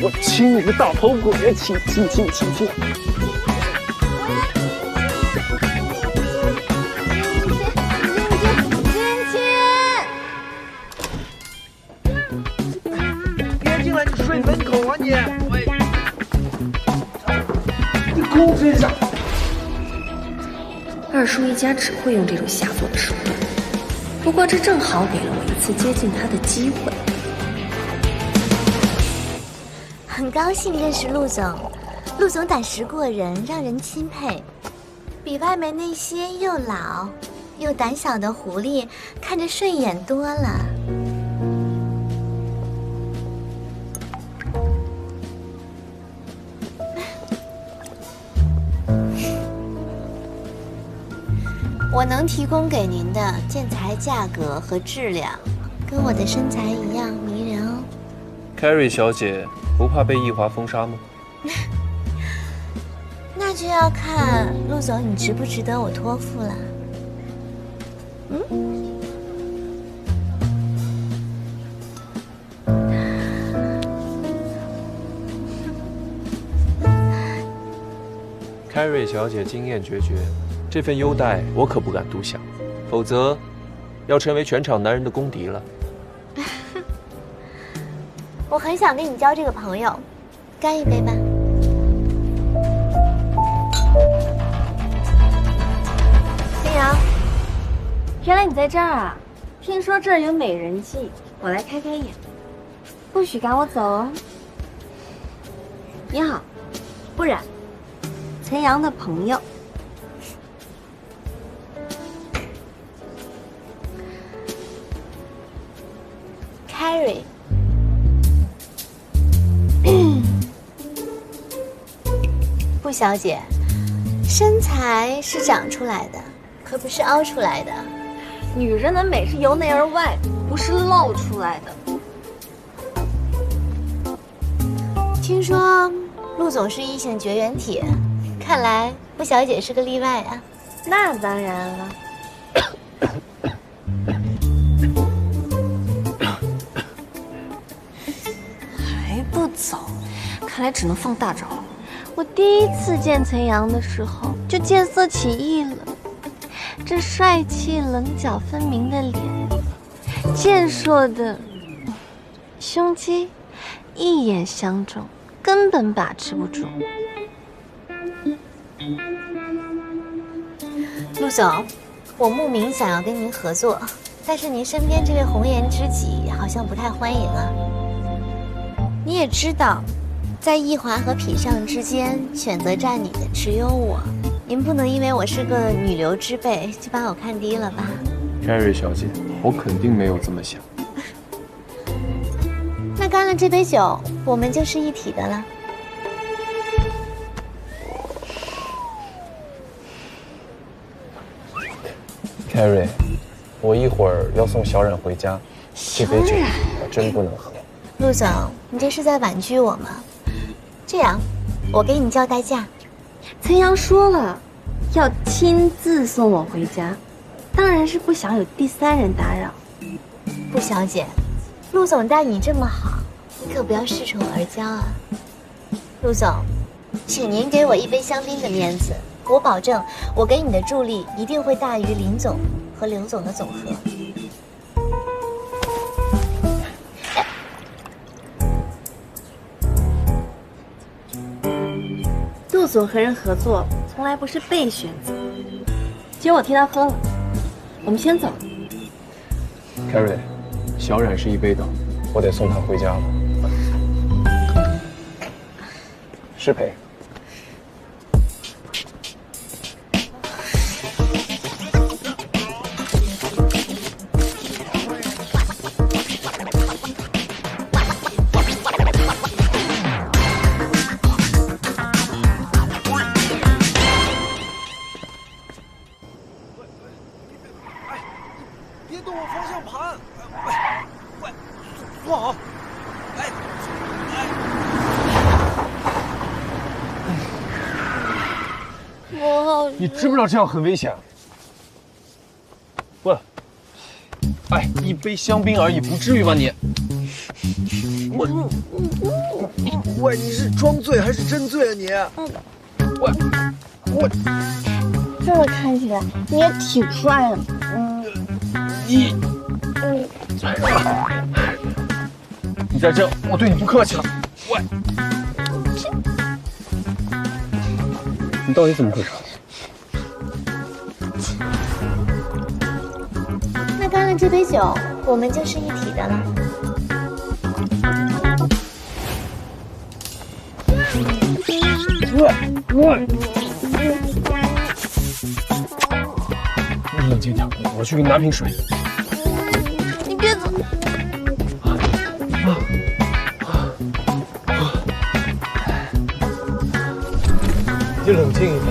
我亲你个大头鬼！亲！别进来，你睡门口啊你！你公分一下！二叔一家只会用这种下作的手段，不过这正好给了我一次接近他的机会。很高兴认识陆总，陆总胆识过人，让人钦佩，比外面那些又老又胆小的狐狸看着顺眼多了。我能提供给您的建材价格和质量，跟我的身材一样迷人哦。Carrie 小姐不怕被易华封杀吗？那就要看陆总你值不值得我托付了。Carrie 小姐经验绝绝，这份优待我可不敢独享，否则要成为全场男人的公敌了。我很想跟你交这个朋友，干一杯吧。林阳，原来你在这儿啊！听说这儿有美人计，我来开开眼。不许赶我走哦。你好，不然，陈阳的朋友。Carrie， 布小姐，身材是长出来的，可不是凹出来的。女人的美是由内而外，不是露出来的。听说陆总是异性绝缘体，看来布小姐是个例外啊。那当然了。还不走，看来只能放大招。我第一次见陈阳的时候就见色起意了，这帅气棱角分明的脸，健硕的胸肌，一眼相中，根本把持不住。陆总，我慕名想要跟您合作，但是您身边这位红颜知己好像不太欢迎啊。你也知道，在易华和痞上之间选择站你的只有我，您不能因为我是个女流之辈就把我看低了吧 Carrie 小姐，我肯定没有这么想。那干了这杯酒，我们就是一体的了。Carrie， 我一会儿要送小冉回家，这杯酒我真不能喝。陆总，你这是在婉拒我吗？这样，我给你叫代驾。陈阳说了，要亲自送我回家，当然是不想有第三人打扰。布小姐，陆总待你这么好，你可不要恃宠而骄啊。陆总，请您给我一杯香槟的面子，我保证，我给你的助力一定会大于林总和刘总的总和。陆总和人合作从来不是被选择，今儿我替他喝了，我们先走。Carrie， 小冉是一杯倒，我得送她回家了。失陪。别动我方向盘！快，坐好！我好……你知不知道这样很危险？过来，哎，一杯香槟而已，不至于吧你？喂，你是装醉还是真醉啊你？我这么看起来你也挺帅的。你在这，我对你不客气了。喂，你到底怎么回事？那干了这杯酒，我们就是一体的了。你冷静点，我去给你拿瓶水。你别走。你冷静一点，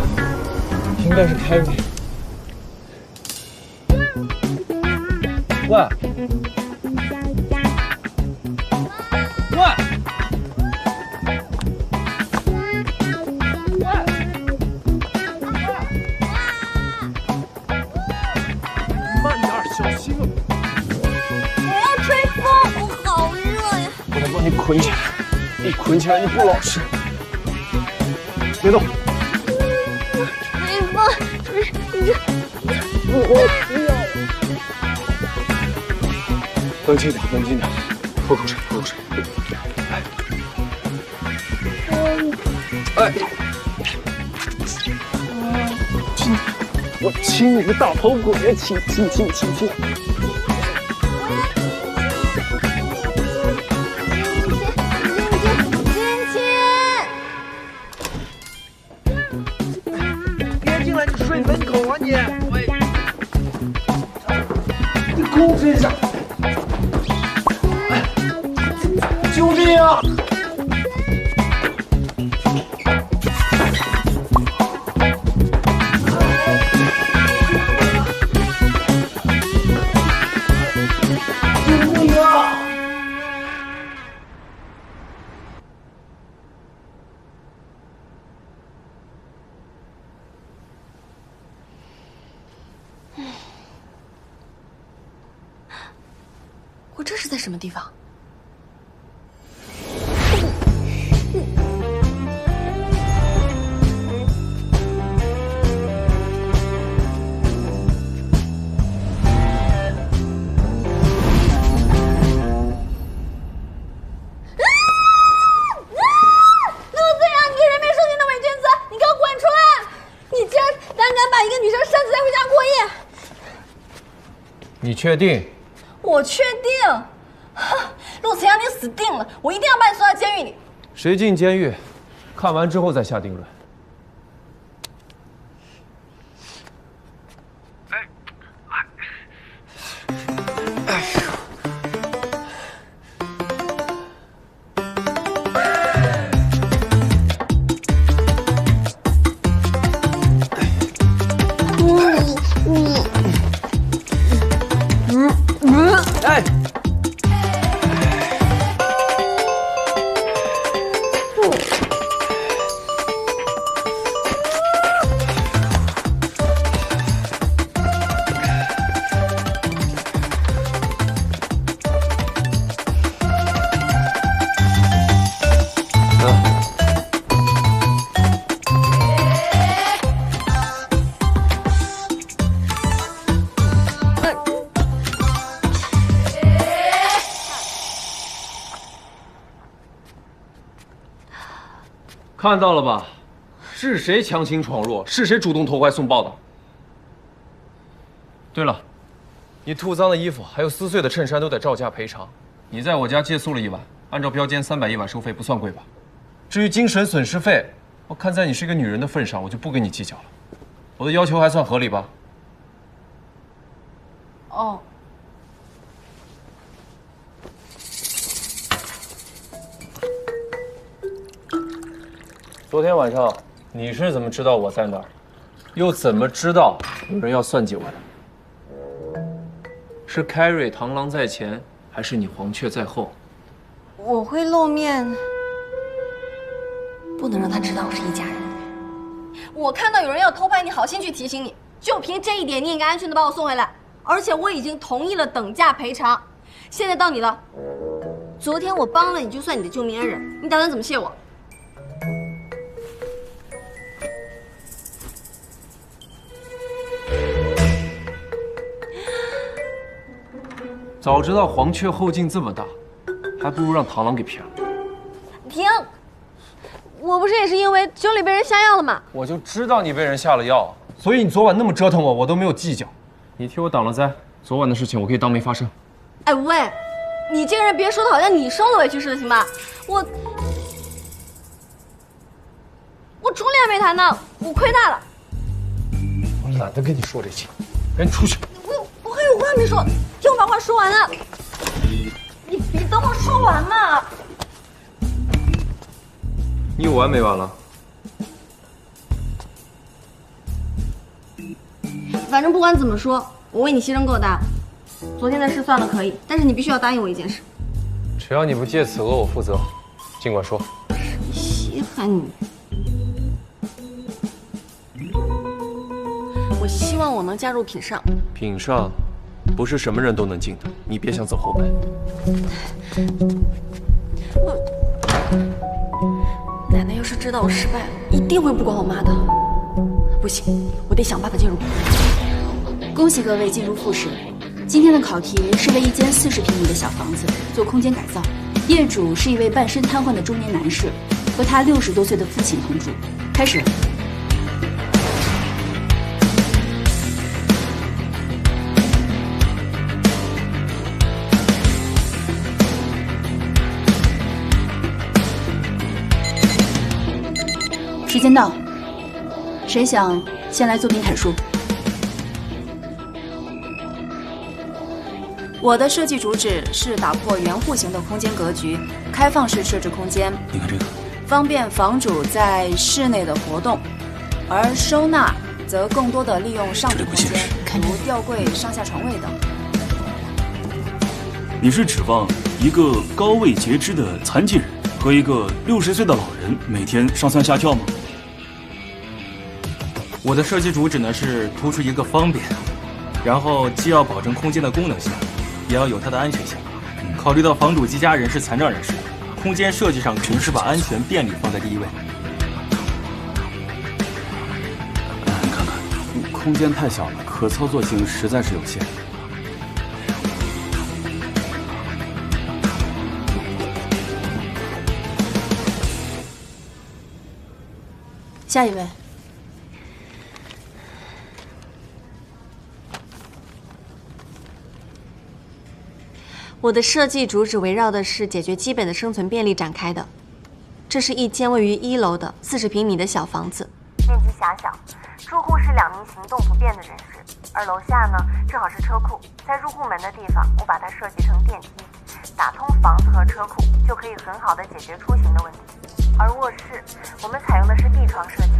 应该是凯瑞。喂，慢点，小心啊！我要吹风，我好热呀。我得把你捆起来，一捆起来你不老实。别动。吹风，冷静点，冷静点，喝口水，喝口水。哎，我亲你个大头鬼！亲！别进来，你睡门口啊你！喂，你公分一下！救命啊！我这是在什么地方？你确定？我确定。陆慈阳，你死定了！我一定要把你送到监狱里。谁进监狱？看完之后再下定论。哎！看到了吧？是谁强行闯入？是谁主动投怀送抱的？对了，你吐脏的衣服还有撕碎的衬衫都得照价赔偿。你在我家借宿了一晚，按照标间300一晚收费，不算贵吧？至于精神损失费，我看在你是一个女人的份上，我就不跟你计较了。我的要求还算合理吧？哦。昨天晚上你是怎么知道我在那儿？又怎么知道有人要算计我的？是凯瑞螳螂在前，还是你黄雀在后？我会露面，不能让他知道我是一家人。我看到有人要偷拍你，好心去提醒你。就凭这一点，你应该安全的把我送回来。而且我已经同意了等价赔偿，现在到你了，昨天我帮了你，就算你的救命恩人，你打算怎么谢我？早知道黄雀后劲这么大，还不如让螳螂给骗了。停！我不是也是因为酒里被人下药了吗？我就知道你被人下了药，所以你昨晚那么折腾我，我都没有计较。你替我挡了灾，昨晚的事情我可以当没发生。哎喂，你这个人别说的好像你受了委屈似的，行吧？我主脸没谈呢，我亏大了。我懒得跟你说这些，赶紧出去。我还有话没说，听我把话说完了。你别等我说完嘛。你有完没完了？反正不管怎么说，我为你牺牲够大。昨天的事算了可以，但是你必须要答应我一件事。只要你不借此讹我负责，尽管说。稀罕你。我希望我能加入品上。品上不是什么人都能进的，你别想走后门。奶奶要是知道我失败了，一定会不管我妈的。不行，我得想办法进入。恭喜各位进入复试。今天的考题是为一间40平米的小房子做空间改造，业主是一位半身瘫痪的中年男士，和他60多岁的父亲同住。开始。时间到，谁想先来作品阐述？我的设计主旨是打破圆户型的空间格局，开放式设置空间。你看这个，方便房主在室内的活动，而收纳则更多的利用上层空间，如吊柜、上下床位等。你是指望一个高位截肢的残疾人和一个60岁的老人每天上蹿下跳吗？我的设计主旨呢是突出一个方便，然后既要保证空间的功能性，也要有它的安全性。考虑到房主及家人是残障人士，空间设计上肯定是把安全便利放在第一位。你看看，空间太小了，可操作性实在是有限。下一位。我的设计主旨围绕的是解决基本的生存便利展开的。这是一间位于1楼的40平米的小房子，面积狭小，住户是2名行动不便的人士，而楼下呢正好是车库，在入户门的地方，我把它设计成电梯，打通房子和车库，就可以很好的解决出行的问题。而卧室，我们采用的是地窗设计。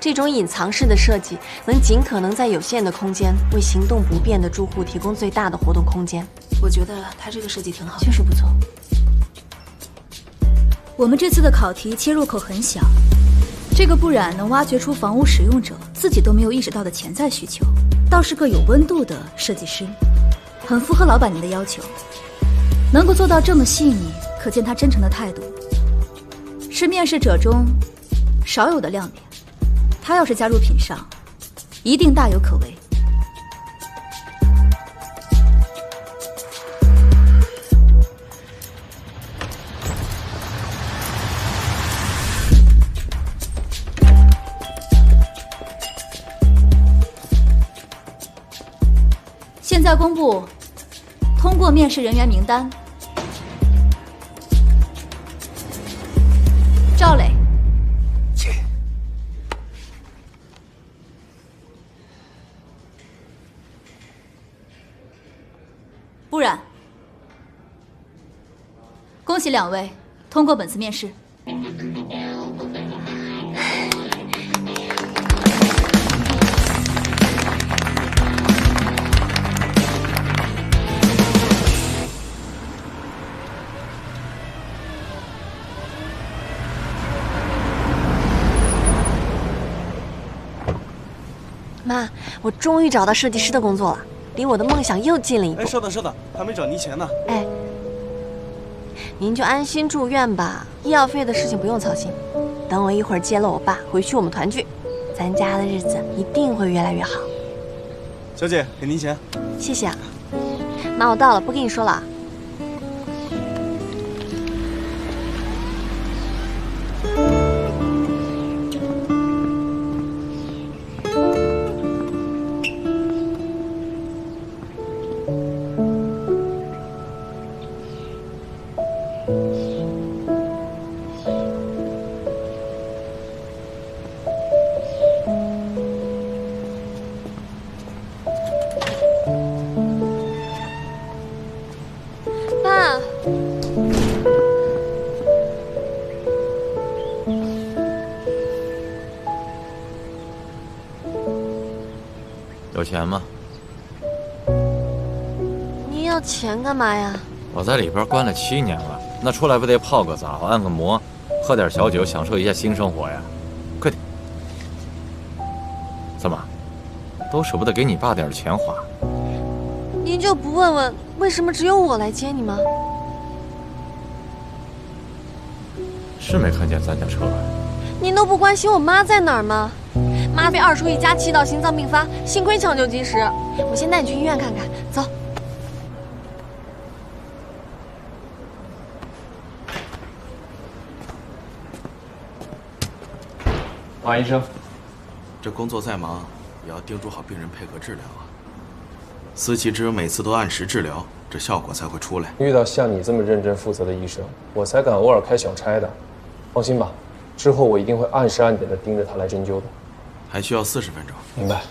这种隐藏式的设计，能尽可能在有限的空间，为行动不便的住户提供最大的活动空间。我觉得他这个设计挺好，确实不错。我们这次的考题切入口很小，这个不染能挖掘出房屋使用者自己都没有意识到的潜在需求，倒是个有温度的设计师，很符合老板您的要求。能够做到这么细腻，可见他真诚的态度，是面试者中少有的亮点。他要是加入品上，一定大有可为。现在公布通过面试人员名单：赵磊。不然，恭喜2位通过本次面试。妈，我终于找到设计师的工作了。离我的梦想又近了一步。哎，稍等，还没找你钱呢。哎，您就安心住院吧，医药费的事情不用操心。等我一会儿接了我爸回去，我们团聚，咱家的日子一定会越来越好。小姐，给您钱。谢谢啊。妈，我到了，不跟你说了啊。爸，有钱吗？您要钱干嘛呀？我在里边关了7年了，那出来不得泡个澡、按个摩，喝点小酒，享受一下新生活呀？快点！怎么，都舍不得给你爸点钱花？您就不问问为什么只有我来接你吗？是没看见咱家车。您都不关心我妈在哪儿吗？妈被2叔一家气到心脏病发，幸亏抢救及时。我先带你去医院看看，走。马医生，这工作再忙，也要叮嘱好病人配合治疗啊。思琪只有每次都按时治疗，这效果才会出来。遇到像你这么认真负责的医生，我才敢偶尔开小差的。放心吧，之后我一定会按时按点的盯着他来针灸的。还需要40分钟。明白。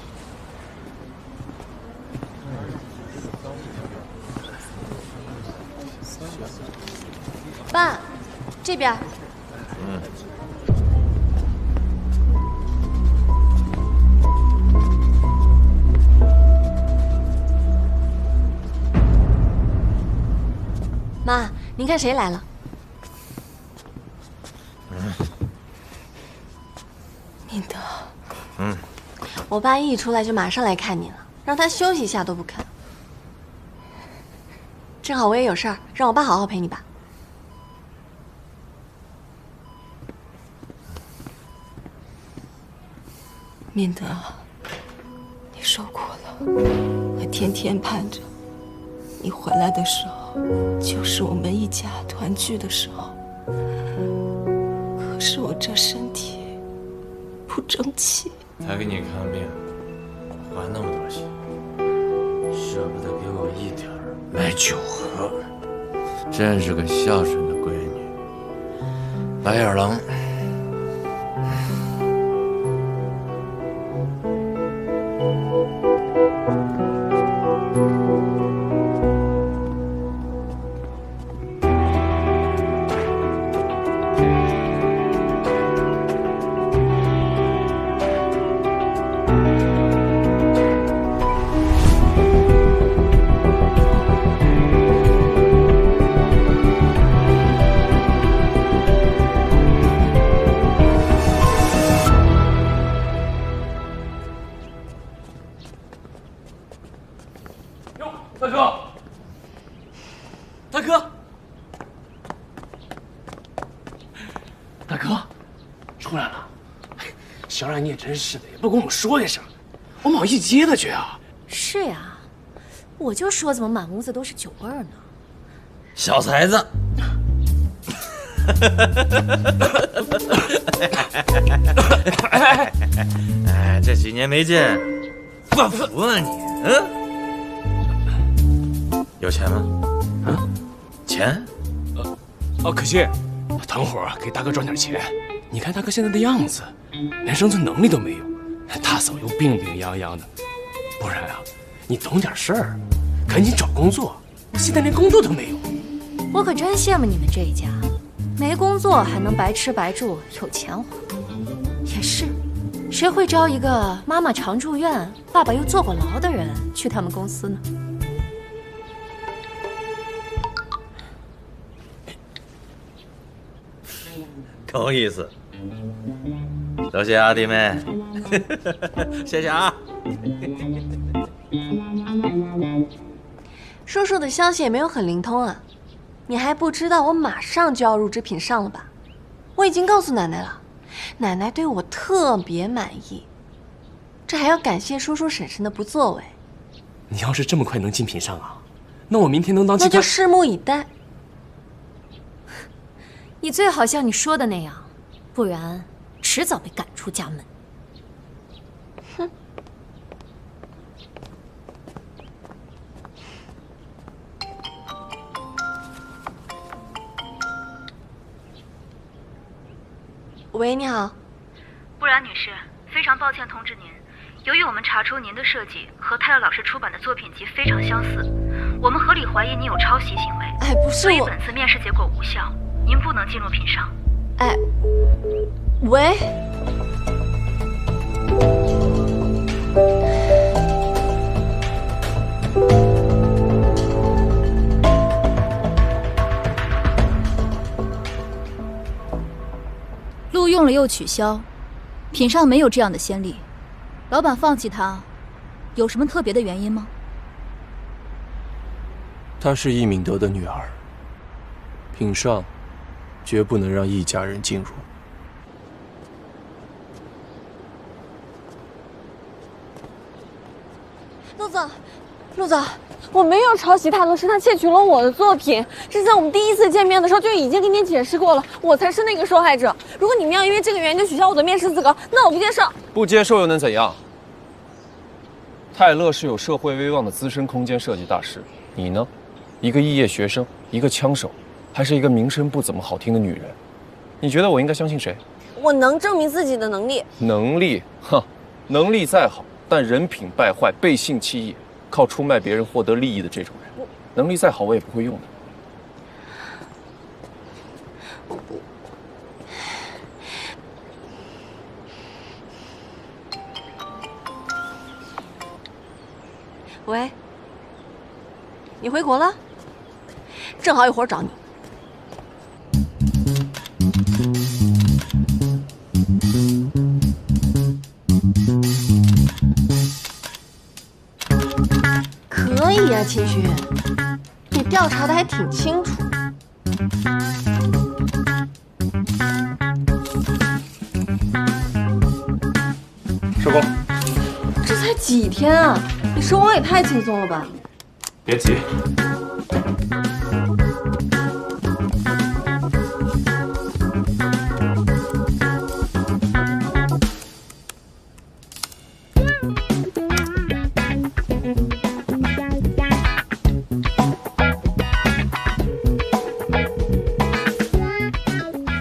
爸，这边。妈，您看谁来了？明德。我爸一出来就马上来看你了，让他休息一下都不肯。正好我也有事儿，让我爸好好陪你吧。明德，你受苦了，我天天盼着你回来的时候，就是我们一家团聚的时候。可是我这身体不争气，才给你看病，花那么多钱，舍不得给我一点买酒喝，真是个孝顺的闺女。白眼狼。大哥，大哥，大哥，出来了！小冉你也真是的，也不跟我们说一声，我们好一起接他去啊！是呀，我就说怎么满屋子都是酒味儿呢？小才子，哎，这几年没见，发福啊你，有钱吗？啊，钱？可惜，等会儿给大哥赚点钱。你看大哥现在的样子，连生存能力都没有，大嫂又病病殃殃的，不然啊，你懂点事儿，赶紧找工作。我现在连工作都没有。我可真羡慕你们这一家，没工作还能白吃白住，有钱花。也是，谁会招一个妈妈常住院、爸爸又坐过牢的人去他们公司呢？够意思，多谢啊，弟妹，谢谢啊。叔叔的消息也没有很灵通啊。你还不知道我马上就要入职品上了吧？我已经告诉奶奶了，奶奶对我特别满意，这还要感谢叔叔婶婶的不作为。你要是这么快能进品上啊，那我明天能当那就拭目以待。你最好像你说的那样，不然迟早被赶出家门。哼。喂，你好，布兰女士，非常抱歉通知您，由于我们查出您的设计和泰勒老师出版的作品集非常相似，我们合理怀疑您有抄袭行为。哎，不是我，所以本次面试结果无效，您不能进入品上。哎，喂。录用了又取消，品上没有这样的先例。老板放弃他，有什么特别的原因吗？她是易敏德的女儿，品上绝不能让易家人进入。陆总，陆总，我没有抄袭他，是他窃取了我的作品。这是在我们第一次见面的时候就已经跟您解释过了，我才是那个受害者。如果你们要因为这个原因就取消我的面试资格，那我不接受。不接受又能怎样？泰勒是有社会威望的资深空间设计大师，你呢？一个肄业学生，一个枪手，还是一个名声不怎么好听的女人。你觉得我应该相信谁？我能证明自己的能力。能力？哼，能力再好，但人品败坏、背信弃义，靠出卖别人获得利益的这种人，能力再好我也不会用的。喂，你回国了？正好一会儿找你。可以啊，秦徐，你调查的还挺清楚。收工。这才几天啊，你收工也太轻松了吧？别急。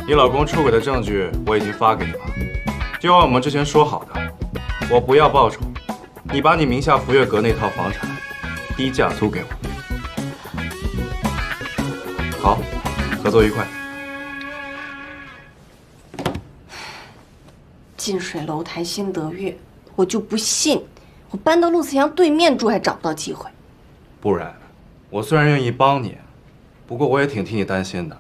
你老公出轨的证据我已经发给你了，就按我们之前说好的，我不要报酬，你把你名下福月阁那套房产低价租给我。好，合作愉快。近水楼台先得月，我就不信我搬到陆慈阳对面住还找不到机会。不然，我虽然愿意帮你，不过我也挺替你担心的。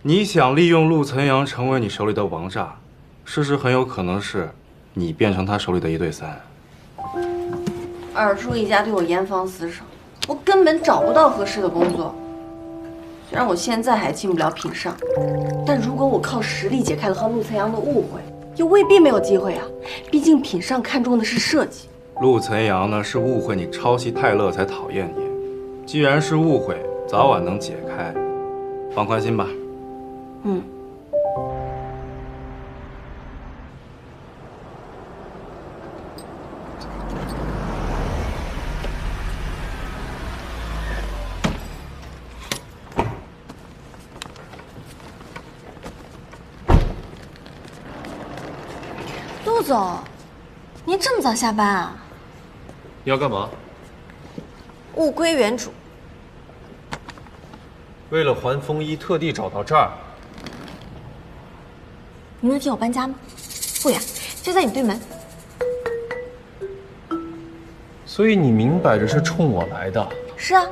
你想利用陆岑阳成为你手里的王炸，事实很有可能是你变成他手里的1对3。二叔一家对我严防死守，我根本找不到合适的工作。虽然我现在还进不了品上，但如果我靠实力解开了和陆岑阳的误会，又未必没有机会啊。毕竟品上看重的是设计。陆岑阳呢是误会你抄袭泰勒才讨厌你，既然是误会，早晚能解开，放宽心吧。嗯。陆总，您这么早下班啊？你要干嘛？物归原主。为了还风衣，特地找到这儿。你能替我搬家吗？不远，就在你对门。所以你明摆着是冲我来的。是啊，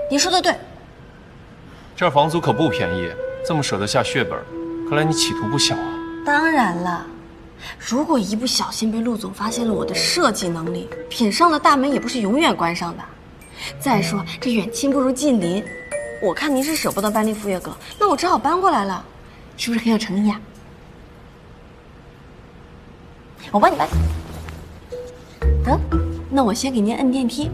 你说的对。这儿房租可不便宜，这么舍得下血本，看来你企图不小啊。当然了，如果一不小心被陆总发现了我的设计能力，品上的大门也不是永远关上的。再说这远亲不如近邻，我看您是舍不得搬离福月阁，那我只好搬过来了，是不是很有诚意啊？我帮你搬。得，那我先给您摁电梯。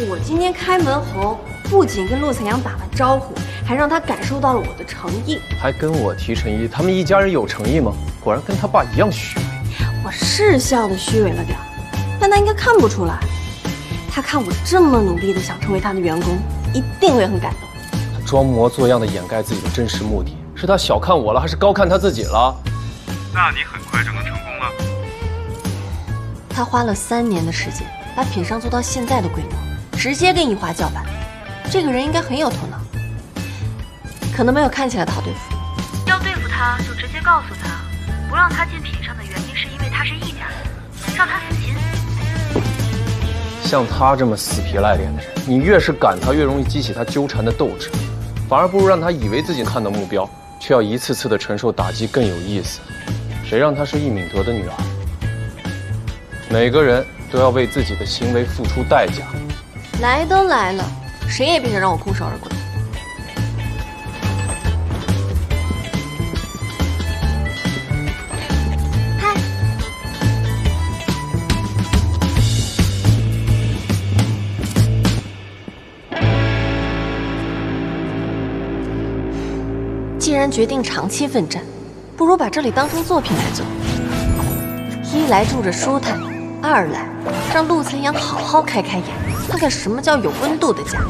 我今天开门红，不仅跟陆晨阳打了招呼，还让他感受到了我的诚意。还跟我提诚意，他们一家人有诚意吗？果然跟他爸一样虚伪。我是笑得虚伪了点，但他应该看不出来。他看我这么努力的想成为他的员工，一定会很感动。他装模作样的掩盖自己的真实目的，是他小看我了，还是高看他自己了？那你很快就能成功了。他花了3年的时间，把品商做到现在的规模。直接跟一花叫板，这个人应该很有头脑，可能没有看起来的好对付。要对付他，就直接告诉他，不让他进品上的原因是因为他是一家人，让他死心。像他这么死皮赖脸的人，你越是赶他，越容易激起他纠缠的斗志，反而不如让他以为自己看到目标，却要一次次的承受打击更有意思。谁让她是易敏德的女儿？每个人都要为自己的行为付出代价。来都来了，谁也别想让我空手而归。嗨，既然决定长期奋战，不如把这里当成作品来做。一来住着舒坦，二来让陆晨阳好好开开眼。看看什么叫有温度的家。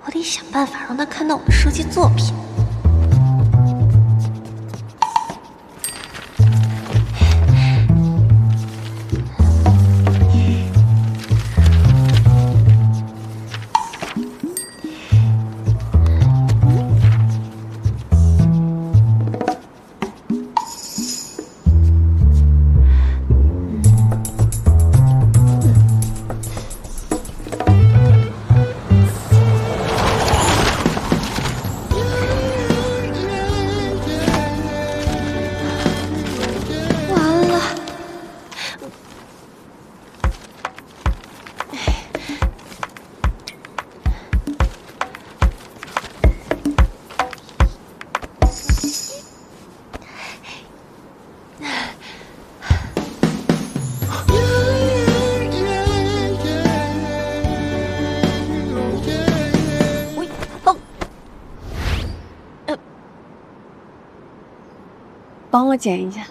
我得想办法让他看到我的设计作品。帮我剪一下。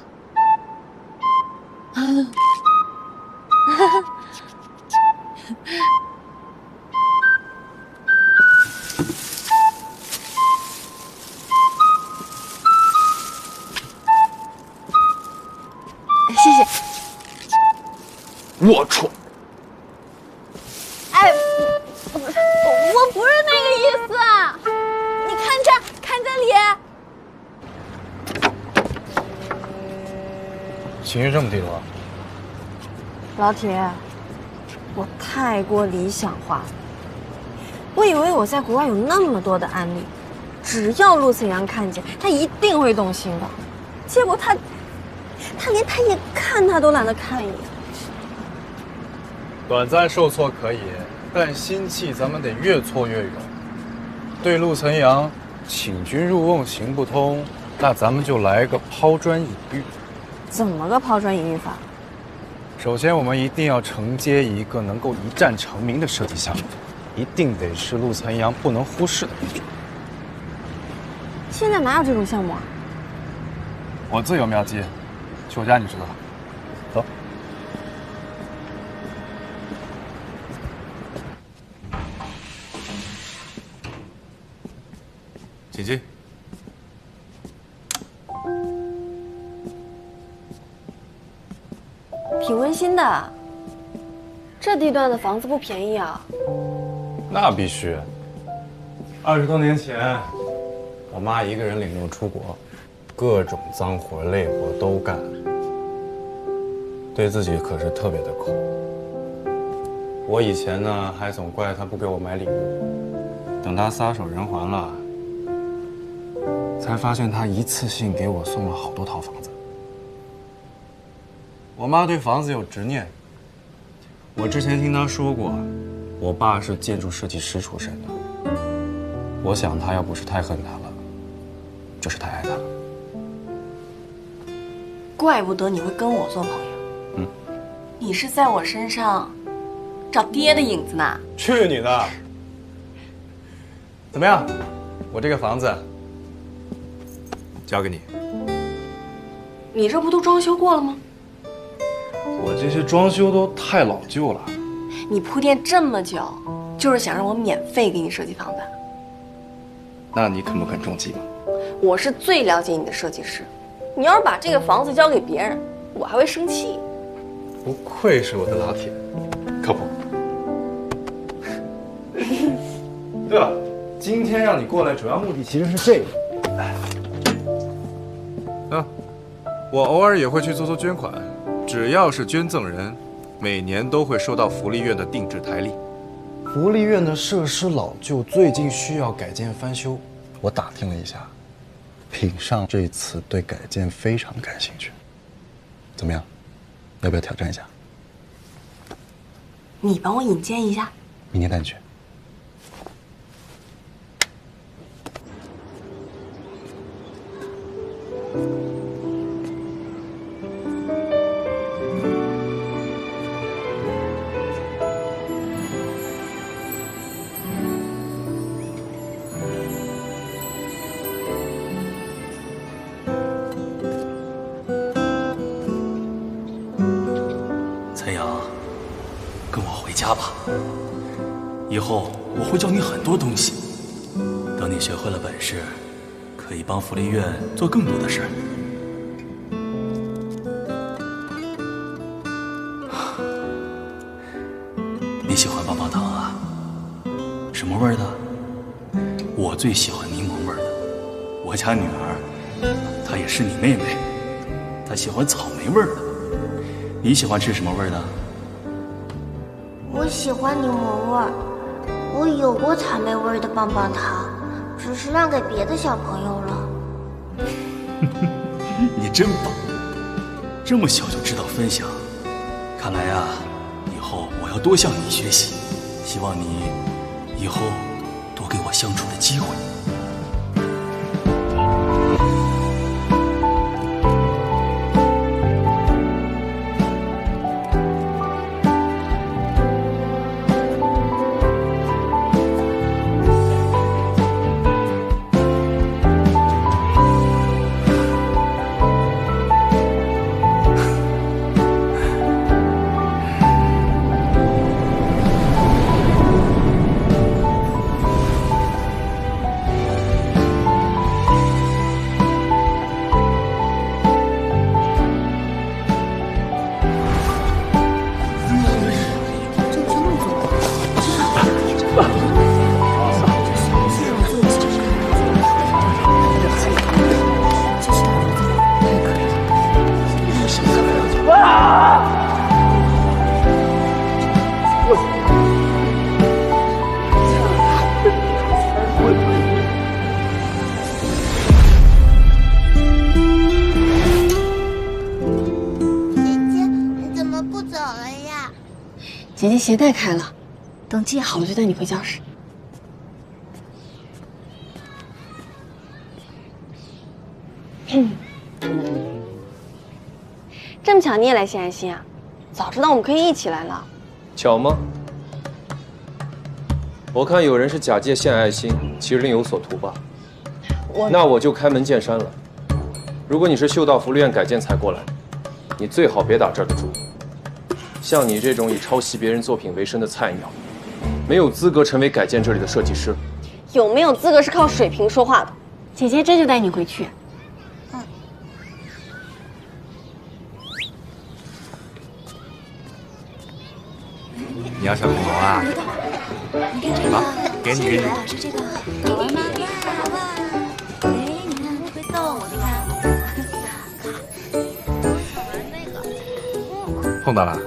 谢谢。龌龊！哎，我不是那个意思啊！你看这，看这里。情绪这么低落，老铁，我太过理想化了。我以为我在国外有那么多的案例，只要陆思阳看见，他一定会动心的。结果他连他也看他都懒得看一眼。短暂受挫可以，但心气咱们得越挫越勇。对陆岑阳请君入瓮行不通，那咱们就来个抛砖引玉。怎么个抛砖引玉法？首先，我们一定要承接一个能够一战成名的设计项目，一定得是陆岑阳不能忽视的那种。现在哪有这种项目啊？我自有妙计，去我家你知道。走。请进。挺温馨的。这地段的房子不便宜啊。那必须。20多年前，我妈一个人领路出国，各种脏活累活都干，对自己可是特别的抠。我以前呢还总怪她不给我买礼物，等她撒手人寰了，才发现她一次性给我送了好多套房子。我妈对房子有执念。我之前听她说过，我爸是建筑设计师出身的。我想她要不是太恨他了，就是太爱他了。怪不得你会跟我做朋友。你是在我身上找爹的影子呢。去你的！怎么样？我这个房子交给你。你这不都装修过了吗？我这些装修都太老旧了。你铺垫这么久，就是想让我免费给你设计房子？那你肯不肯中计嘛？我是最了解你的设计师，你要是把这个房子交给别人，我还会生气。不愧是我的老铁，靠谱。对了，今天让你过来主要目的其实是这个。我偶尔也会去做捐款，只要是捐赠人，每年都会收到福利院的定制台历。福利院的设施老旧，最近需要改建翻修。我打听了一下，品上这次对改建非常感兴趣。怎么样？要不要挑战一下？你帮我引荐一下。明天带你去。岑阳，跟我回家吧。以后我会教你很多东西，等你学会了本事，可以帮福利院做更多的事儿。你喜欢棒棒糖啊？什么味儿的？我最喜欢柠檬味儿的。我家女儿，她也是你妹妹，她喜欢草莓味儿的。你喜欢吃什么味儿的？我喜欢柠檬味儿。我有过草莓味儿的棒棒糖，只是让给别的小朋友了。你真棒，这么小就知道分享。看来啊，以后我要多向你学习。希望你以后多给我相处的机会。姐姐鞋带开了，等系好了就带你回教室。这么巧你也来献爱心啊？早知道我们可以一起来了。巧吗？我看有人是假借献爱心，其实另有所图吧。那我就开门见山了。如果你是秀道福利院改建才过来，你最好别打这儿的主意。像你这种以抄袭别人作品为生的菜鸟，没有资格成为改建这里的设计师。有没有资格是靠水平说话的。姐姐这就带你回去。你要小恐龙啊？好，给你。是这个，好玩吗？好吧。哎，你看会动，你看。碰到了。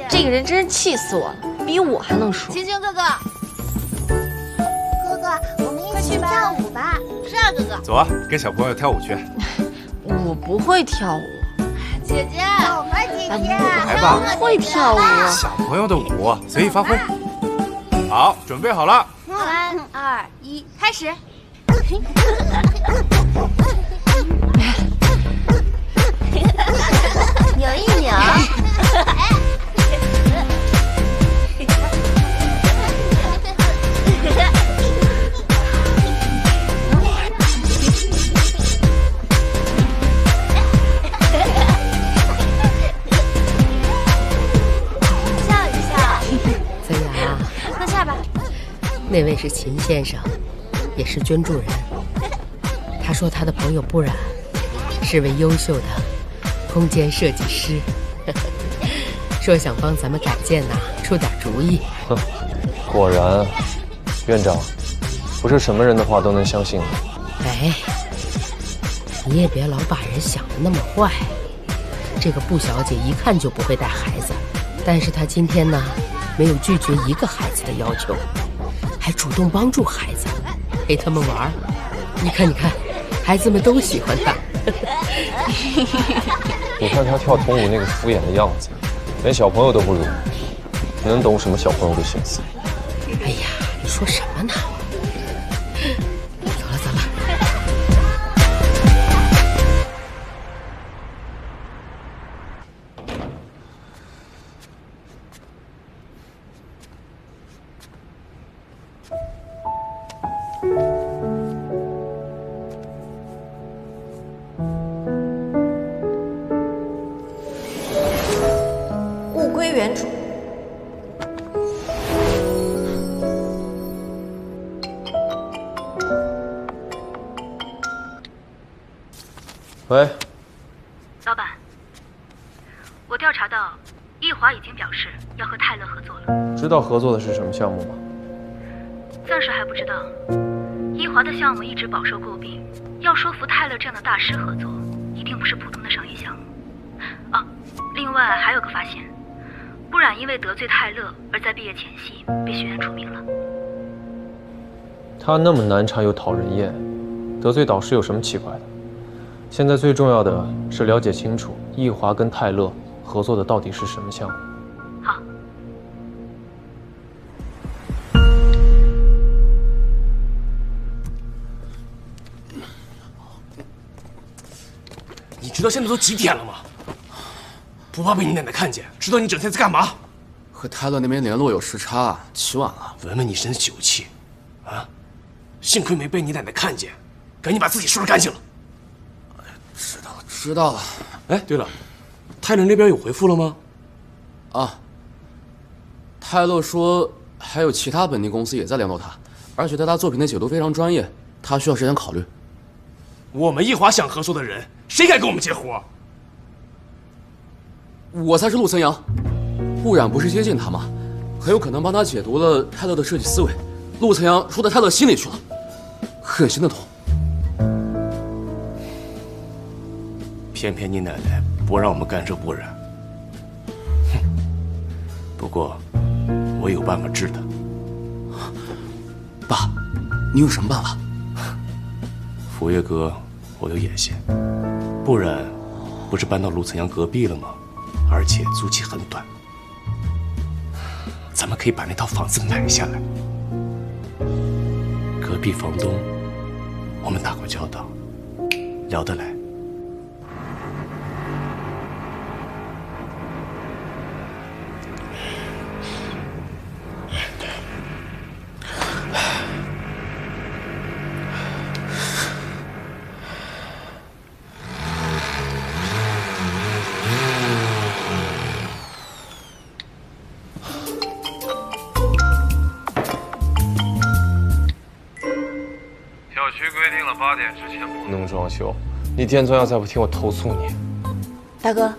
这个人真是气死我了，比我还能说。青青哥哥，哥哥，我们一起跳舞吧。是啊，哥哥。走啊，跟小朋友跳舞去。我不会跳舞。姐姐，我们姐姐，来吧，不会跳舞。小朋友的舞随意发挥。好，准备好了。3、2、1，开始。扭一扭。那位是秦先生，也是捐助人。他说他的朋友不染是位优秀的空间设计师，说想帮咱们改建呐出点主意。哼，果然，院长，不是什么人的话都能相信的。哎，你也别老把人想得那么坏。这个布小姐一看就不会带孩子，但是她今天呢，没有拒绝一个孩子的要求。还主动帮助孩子，陪他们玩。你看，孩子们都喜欢他。你看他跳童舞那个敷衍的样子，连小朋友都不如，能懂什么小朋友的心思？哎呀，你说什么呢？走了。物归原主。喂，老板，我调查到，易华已经表示要和泰勒合作了。知道合作的是什么项目吗？暂时还不知道。易华的项目一直饱受诟病，要说服泰勒这样的大师合作，一定不是普通的商业项目。另外还有个发现，不染因为得罪泰勒而在毕业前夕被学院除名了。他那么难缠又讨人厌，得罪导师有什么奇怪的？现在最重要的是了解清楚易华跟泰勒合作的到底是什么项目。好。你知道现在都几点了吗？不怕被你奶奶看见？知道你整天在干嘛？和泰勒那边联络有时差，起晚了。闻闻你身的酒气，啊！幸亏没被你奶奶看见，赶紧把自己收拾干净了。知道了。哎，对了，泰勒那边有回复了吗？啊，泰勒说还有其他本地公司也在联络他，而且对他作品的解读非常专业，他需要时间考虑。我们易华想合作的人，谁敢跟我们接活？我才是陆森阳，不染不是接近他吗？很有可能帮他解读了泰勒的设计思维。陆森阳说到泰勒心里去了，很心的痛。偏偏你奶奶不让我们干涉不染。哼，不过我有办法治他。爸，你有什么办法？福月阁，我有眼线。不然，不是搬到陆岑阳隔壁了吗？而且租期很短。咱们可以把那套房子买下来。隔壁房东，我们打过交道，聊得来。8点之前不能装修，你店尊要再不听我投诉你。大哥，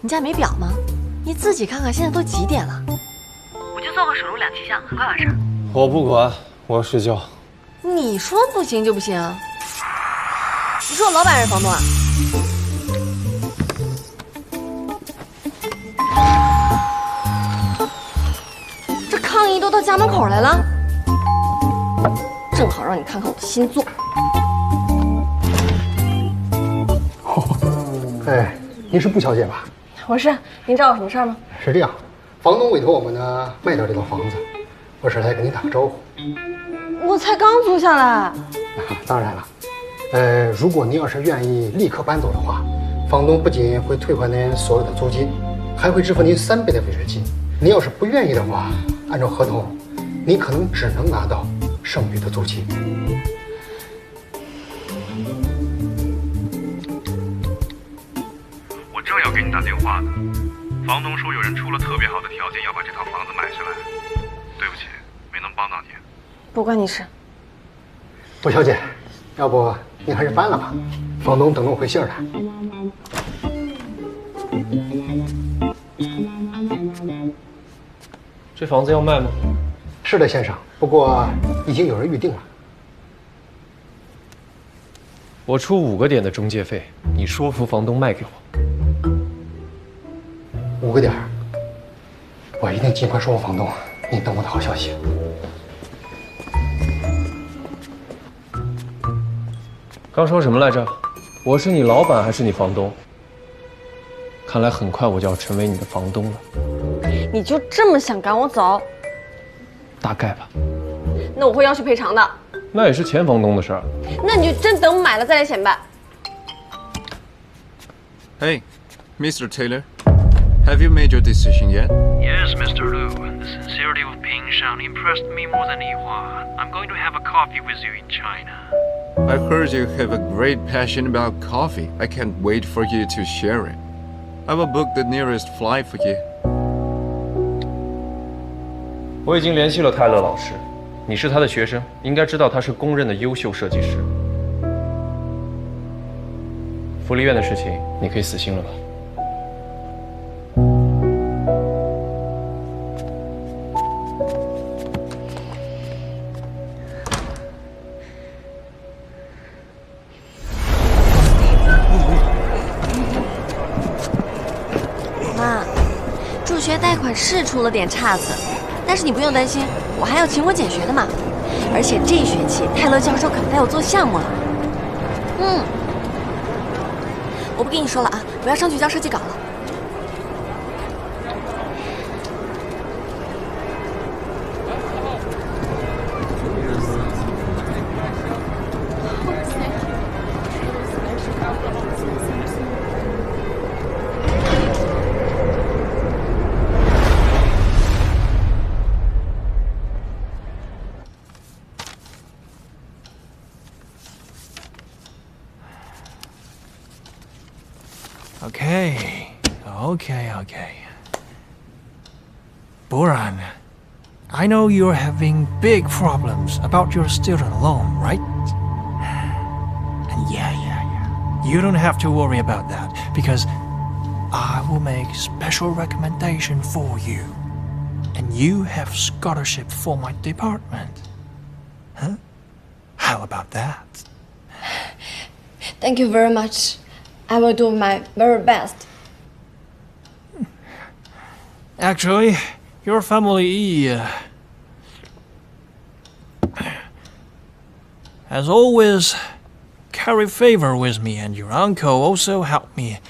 你家没表吗？你自己看看，现在都几点了？我就做个手录2期项，很快完事儿。我不管，我要睡觉。你说不行就不行？你说我老板还是房东啊？这抗议都到家门口来了，正好让你看看我的新作。哎，您是布小姐吧？我是，您找我什么事儿吗？是这样，房东委托我们呢卖掉这套房子，我是来跟您打个招呼。我才刚租下来。当然了，如果您要是愿意立刻搬走的话，房东不仅会退还您所有的租金，还会支付您3倍的违约金。您要是不愿意的话，按照合同，您可能只能拿到剩余的租金。我正要给你打电话呢，房东说有人出了特别好的条件要把这套房子买下来。对不起，没能帮到你。不关你事。布小姐，要不您还是搬了吧，房东等着我回信儿呢。这房子要卖吗？是的，先生，不过已经有人预定了。我出5个点的中介费，你说服房东卖给我。5个点，我一定尽快说服房东。您等我的好消息。刚说什么来着？我是你老板还是你房东？看来很快我就要成为你的房东了。你就这么想赶我走？大概吧。那我会要求赔偿的。那也是前房东的事儿。那你就真等买了再来显摆。Hey, Mr. Taylor, have you made your decision yet? Yes, Mr. Lu. The sincerity of Ping Shan impressed me more than Yihuan. I'm going to have a coffee with you in China. I heard you have a great passion about coffee. I can't wait for you to share it. I will book the nearest flight for you. 我已经联系了泰勒老师，你是他的学生，应该知道他是公认的优秀设计师。福利院的事情，你可以死心了吧？妈，助学贷款是出了点岔子。但是你不用担心，我还要勤工俭学的嘛。而且这学期泰勒教授可带我做项目了。我不跟你说了啊，我要上去交设计稿了。Okay. Boran, I know you're having big problems about your student loan, right? And yeah. You don't have to worry about that, because I will make special recommendation for you. And you have scholarship for my department. Huh? How about that? Thank you very much. I will do my very best. Actually, your family has always carried favor with me, and your uncle also helped me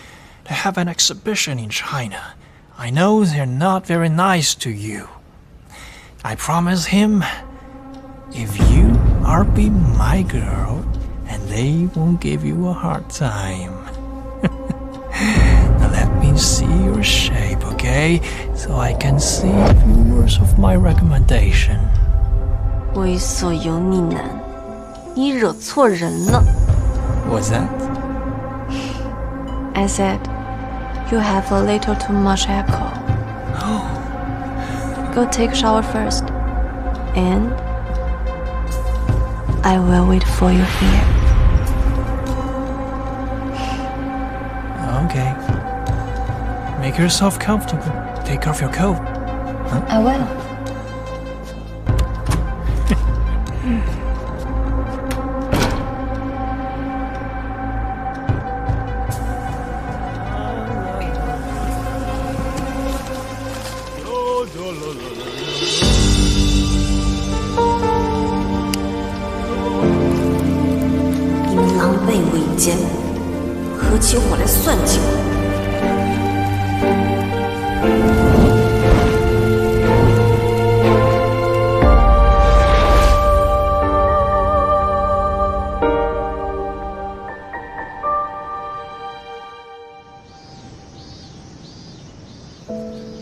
to have an exhibition in China. I know they're not very nice to you, I promise him, if you are be my girl, and they won't give you a hard time. Now let me see your shape, okay? So I can see a few words of my recommendation. 猥琐油腻男，你惹错人了。What's that? I said, you have a little too much alcohol. Go take a shower first, and I will wait for you here. Okay. Make yourself comfortable. Take off your coat. Huh? I will. 你们狼狈为奸，合起伙来算计我。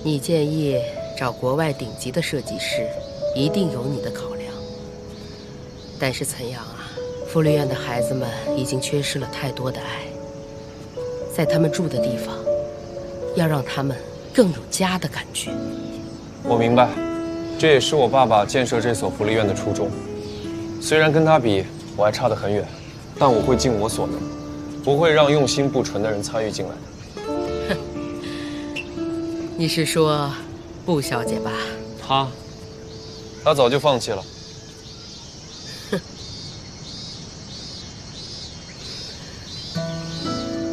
你建议找国外顶级的设计师，一定有你的考量。但是岑阳啊，福利院的孩子们已经缺失了太多的爱，在他们住的地方，要让他们更有家的感觉。我明白，这也是我爸爸建设这所福利院的初衷。虽然跟他比，我还差得很远，但我会尽我所能，不会让用心不纯的人参与进来的。 你是说，布小姐吧？她早就放弃了。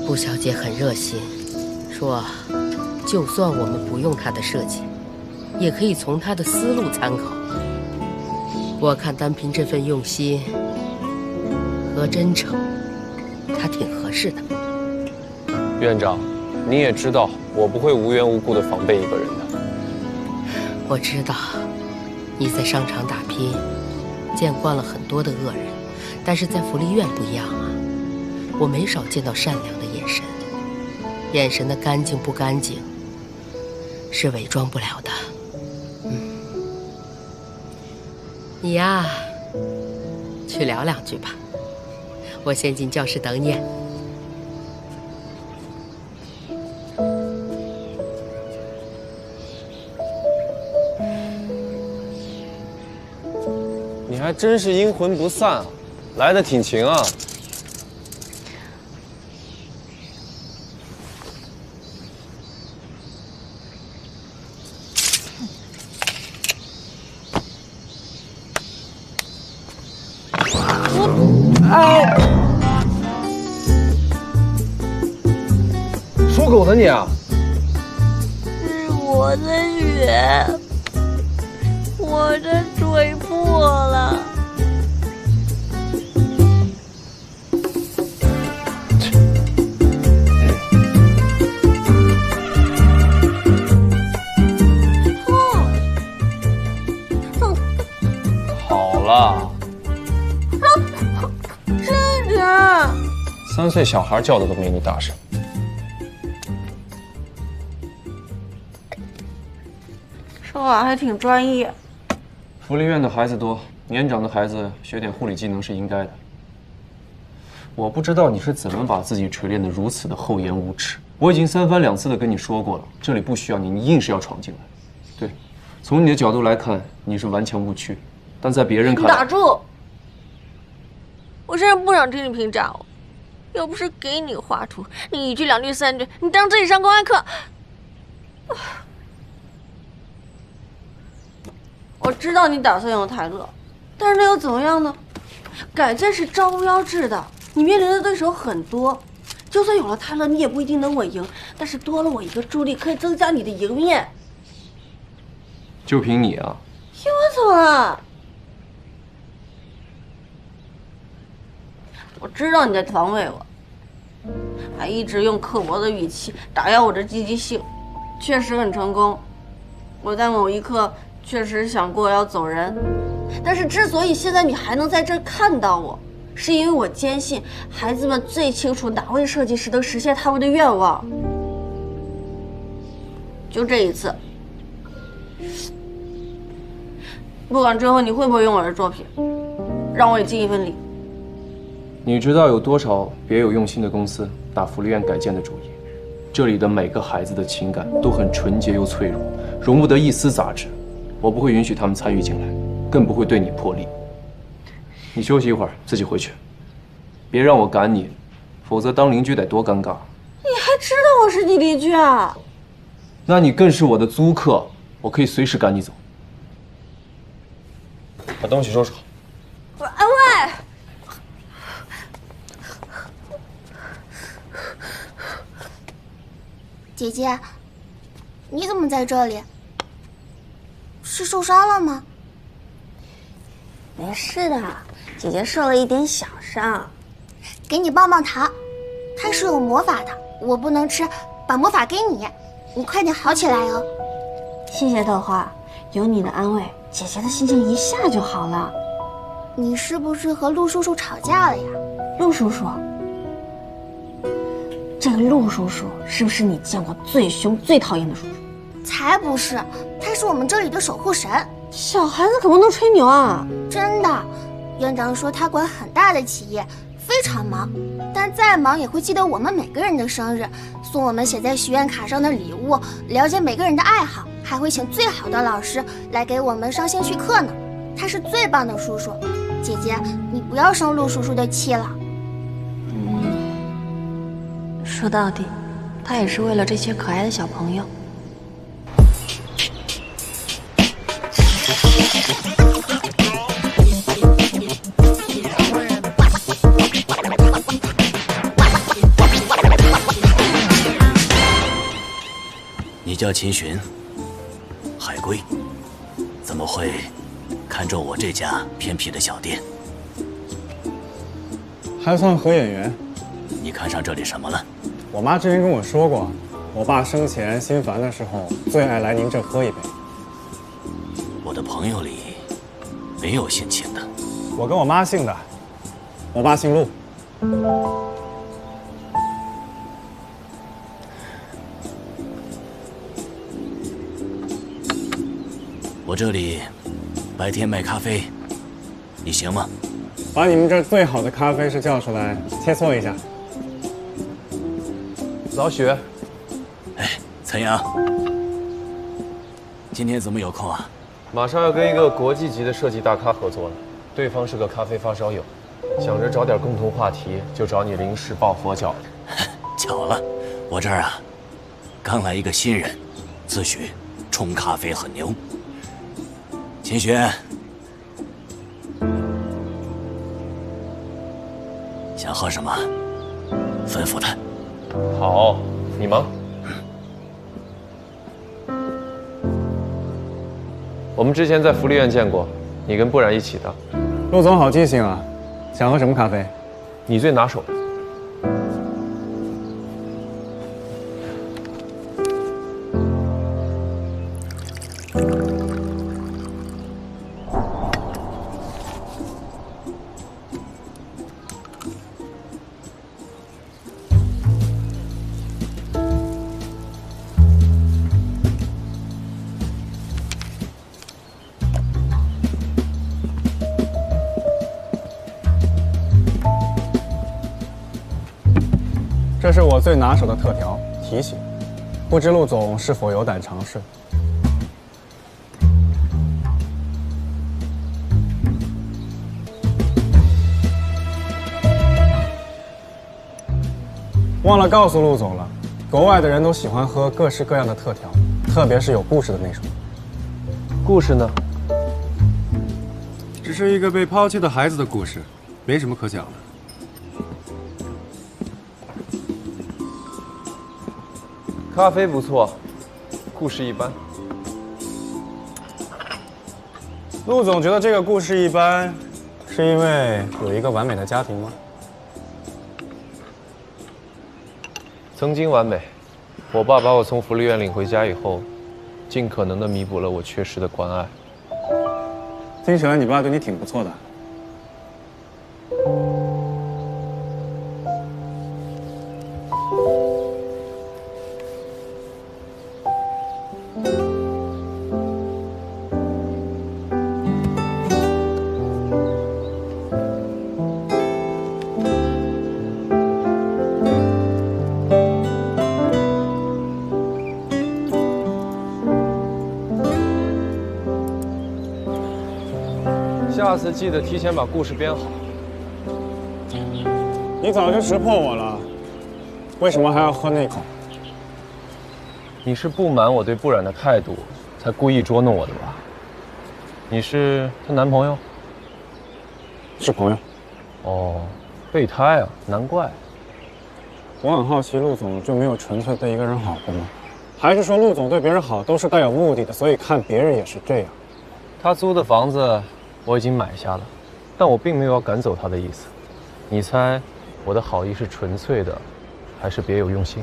布小姐很热心，说，就算我们不用她的设计，也可以从她的思路参考。我看单凭这份用心和真诚，她挺合适的。院长，你也知道。 我不会无缘无故的防备一个人的。我知道，你在商场打拼，见惯了很多的恶人，但是在福利院不一样啊！我没少见到善良的眼神，眼神的干净不干净，是伪装不了的。你呀，去聊两句吧，我先进教室等你。 你还真是阴魂不散啊，来得挺勤啊。属狗的你啊！是我的血。 我的嘴破了。好了。这个。 3岁小孩叫的都没你大声。说话还挺专业。 福利院的孩子多，年长的孩子学点护理技能是应该的。我不知道你是怎么把自己锤炼得如此的厚颜无耻。我已经3番2次的跟你说过了，这里不需要你，你硬是要闯进来。对，从你的角度来看，你是顽强不屈，但在别人看来，打住！我现在不想听你评价我，又不是给你画图，你1句2句3句，你当自己上公开课。我知道你打算用泰勒，但是那又怎么样呢？改建是招标制的，你面临的对手很多，就算有了泰勒，你也不一定能稳赢。但是多了我一个助力，可以增加你的赢面。就凭你啊？凭我怎么了？我知道你在防卫我，还一直用刻薄的语气打压我的积极性，确实很成功。我在某一刻。确实想过要走人，但是之所以现在你还能在这儿看到我，是因为我坚信孩子们最清楚哪位设计师能实现他们的愿望。就这一次，不管之后你会不会用我的作品，让我也尽一份力。你知道有多少别有用心的公司打福利院改建的主意？这里的每个孩子的情感都很纯洁又脆弱，容不得一丝杂质。我不会允许他们参与进来，更不会对你破例。你休息一会儿，自己回去，别让我赶你，否则当邻居得多尴尬。你还知道我是你邻居啊？那你更是我的租客，我可以随时赶你走。把东西收拾好。安慰。姐姐，你怎么在这里？是受伤了吗？没事的，姐姐受了一点小伤。给你棒棒糖，它是有魔法的，我不能吃，把魔法给你，你快点好起来哦。谢谢豆花，有你的安慰，姐姐的心情一下就好了。你是不是和陆叔叔吵架了呀？陆叔叔，这个陆叔叔是不是你见过最凶、最讨厌的叔叔？才不是，他是我们这里的守护神。小孩子可不能吹牛啊！真的，院长说他管很大的企业，非常忙，但再忙也会记得我们每个人的生日，送我们写在许愿卡上的礼物，了解每个人的爱好，还会请最好的老师来给我们上兴趣课呢。他是最棒的叔叔，姐姐，你不要生陆叔叔的气了。说到底，他也是为了这些可爱的小朋友。你叫秦寻，海归，怎么会看中我这家偏僻的小店？还算合眼缘。你看上这里什么了？我妈之前跟我说过，我爸生前心烦的时候最爱来您这喝一杯。我的朋友里没有姓秦的。我跟我妈姓的，我爸姓陆。我这里白天卖咖啡，你行吗？把你们这最好的咖啡师叫出来，切磋一下。老许，哎，陈阳，今天怎么有空啊？马上要跟一个国际级的设计大咖合作了，对方是个咖啡发烧友，想着找点共同话题，就找你临时抱佛脚。巧了，我这儿啊，刚来一个新人，自诩冲咖啡很牛。秦轩，想喝什么，吩咐他。好，你忙。我们之前在福利院见过，你跟不然一起的。陆总好记性啊！想喝什么咖啡？你最拿手的。这是我最拿手的特调提醒，不知陆总是否有胆尝试？忘了告诉陆总了，国外的人都喜欢喝各式各样的特调，特别是有故事的那种。故事呢？只是一个被抛弃的孩子的故事，没什么可讲的。咖啡不错，故事一般。陆总觉得这个故事一般，是因为有一个完美的家庭吗？曾经完美，我爸把我从福利院领回家以后，尽可能的弥补了我缺失的关爱。听起来你爸对你挺不错的。下次记得提前把故事编好。你早就识破我了，为什么还要喝那口？你是不满我对不染的态度，才故意捉弄我的吧？你是她男朋友？是朋友。哦，备胎啊，难怪。我很好奇，陆总就没有纯粹对一个人好过吗？还是说陆总对别人好都是带有目的的，所以看别人也是这样？他租的房子我已经买下了，但我并没有要赶走他的意思。你猜，我的好意是纯粹的，还是别有用心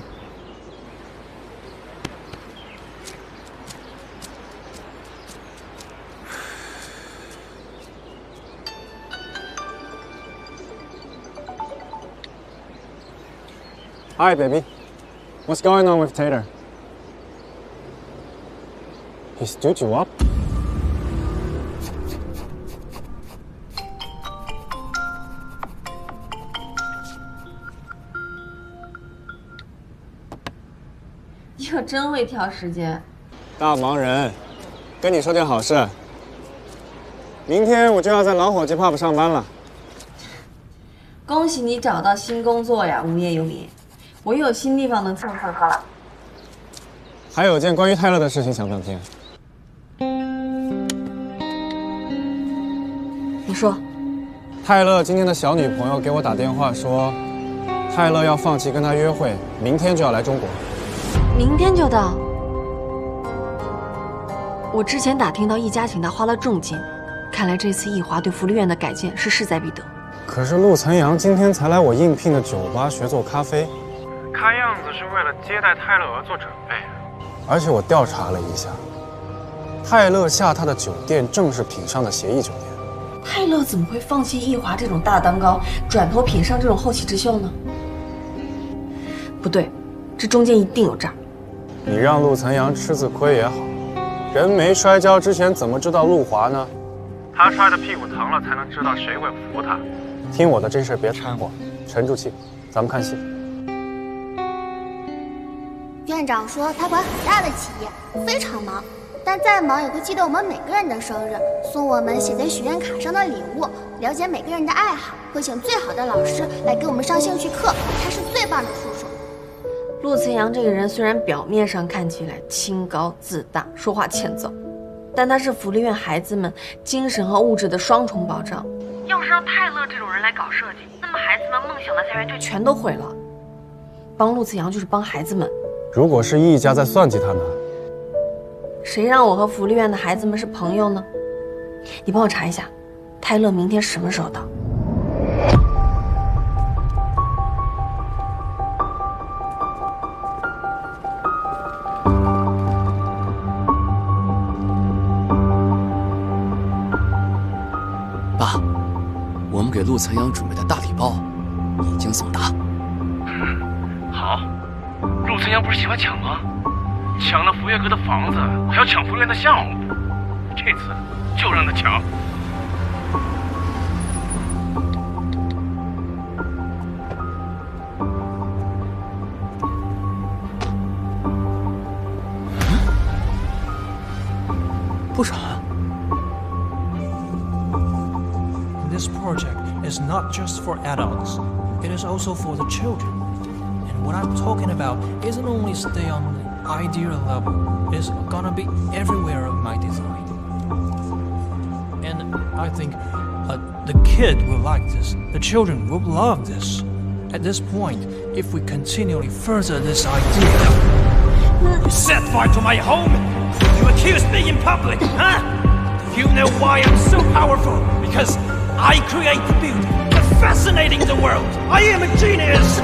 ？Hi, baby. What's going on with Tater? He stood you up?你可真会挑时间。大忙人，跟你说件好事。明天我就要在老伙计 pub 上班了。恭喜你找到新工作呀，无业游民。我又有新地方能蹭蹭喝了。还有件关于泰勒的事情想不想听？你说。泰勒今天的小女朋友给我打电话说，泰勒要放弃跟他约会，明天就要来中国。明天就到。我之前打听到易家请他花了重金，看来这次易华对福利院的改建是势在必得。可是陆岑阳今天才来我应聘的酒吧学做咖啡，看样子是为了接待泰勒而做准备。而且我调查了一下，泰勒下榻的酒店正是品上的协议酒店。泰勒怎么会放弃易华这种大蛋糕，转投品上这种后起之秀呢？不对，这中间一定有诈。你让陆岑阳吃次亏也好，人没摔跤之前怎么知道陆华呢？他摔得屁股疼了，才能知道谁会扶他。听我的，这事别掺和，沉住气，咱们看戏。院长说他管很大的企业，非常忙，但再忙也会记得我们每个人的生日，送我们写在许愿卡上的礼物，了解每个人的爱好，会请最好的老师来给我们上兴趣课。他是最棒的叔叔。陆岑阳这个人虽然表面上看起来清高自大，说话欠揍，但他是福利院孩子们精神和物质的双重保障。要是让泰勒这种人来搞设计，那么孩子们梦想的菜园就全都毁了。帮陆岑阳就是帮孩子们。如果是易家在算计他呢？谁让我和福利院的孩子们是朋友呢？你帮我查一下，泰勒明天什么时候到？爸，我们给陆岑阳准备的大礼包已经送达。好，陆岑阳不是喜欢抢吗？抢了福月阁的房子，还要抢福院的项目，这次就让他抢。不然。This project is not just for adults, it is also for the children. And what I'm talking about isn't only stay on the idea level, it's gonna be everywhere of my design. And I think the kid will like this, the children will love this. At this point, if we continually further this idea... You set fire to my home! You accuse me in public, huh? Do you know why I'm so powerful? Because I create the beauty, the fascinating the world. I am a genius.